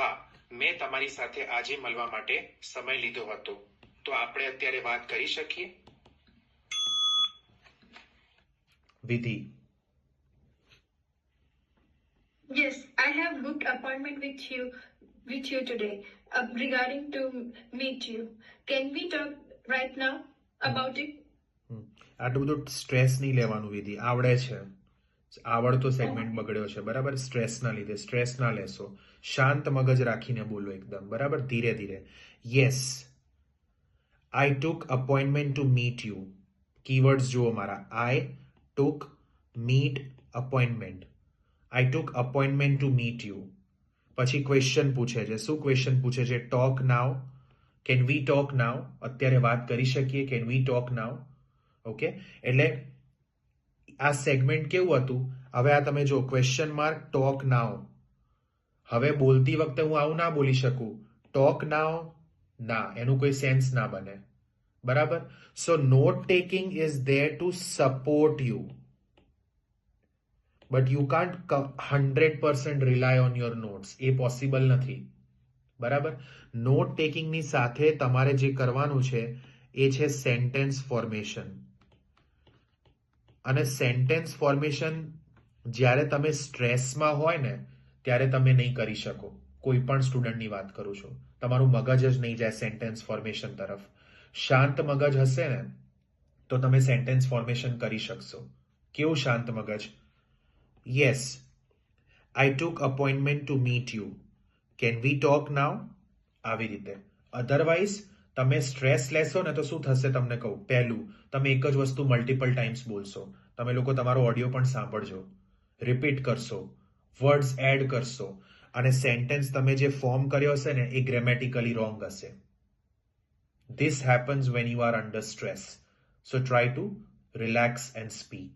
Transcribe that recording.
હા, મેં તમારી સાથે આજે મળવા માટે સમય લીધો હતો. તો આપણે અત્યારે વાત કરી શકીએ? વિધિ. Yes, I have booked appointment with you today regarding to meet you. Can we talk right now about it? આટલું બધું સ્ટ્રેસ નહીં લેવાનું વિધિ, આવડે છે. આવડતો સેગમેન્ટ બગડ્યો છે, બરાબર? સ્ટ્રેસના લીધે. સ્ટ્રેસ ના લેશો, શાંત મગજ રાખીને બોલો એકદમ, બરાબર? ધીરે ધીરે. Yes, I took appointment to meet you. Keywords જુઓ મારા. I took, meet, appointment. I took appointment to meet you. પછી ક્વેશ્ચન પૂછે છે. શું ક્વેશ્ચન પૂછે છે? Talk now. Can we talk now? અત્યારે વાત કરી શકીએ? Can we talk now? Okay, એટલે આ સેગમેન્ટ કેવું હતું? હવે આ તમે જો ક્વેશ્ચન માર્ક, ટોક નાવ. હવે બોલતી વખતે હું આવું ના બોલી શકું, ટોક નાવ, ના, એનું કોઈ સેન્સ ના બને, બરાબર? So note taking is there to support you, but you can't 100% rely on your notes. એ પોસિબલ નથી, બરાબર? નોટ ટેકિંગની સાથે તમારે જે કરવાનું છે એ છે સેન્ટેન્સ ફોર્મેશન. અને સેન્ટેન્સ ફોર્મેશન જ્યારે તમે સ્ટ્રેસમાં હોય ને ત્યારે તમે નહીં કરી શકો. કોઈ પણ સ્ટુડન્ટની વાત કરું છું, તમારું મગજ જ નહીં જાય સેન્ટેન્સ ફોર્મેશન તરફ. શાંત મગજ હશે ને તો તમે સેન્ટેન્સ ફોર્મેશન કરી શકશો. કેવું શાંત મગજ? Yes, I took appointment to meet you. Can we talk now? આવી રીતે. અધરવાઇઝ તમે સ્ટ્રેસ લેશો ને તો શું થશે તમને કહું. પહેલું, તમે એક જ વસ્તુ મલ્ટિપલ ટાઈમ્સ બોલશો. તમે લોકો તમારો ઓડિયો પણ સાંભળજો, રિપીટ કરશો, વર્ડ્સ એડ કરશો, અને સેન્ટેન્સ તમે જે ફોર્મ કર્યો હશે ને એ ગ્રેમેટિકલી રોંગ હશે. This happens when you are under stress. So try to relax and speak.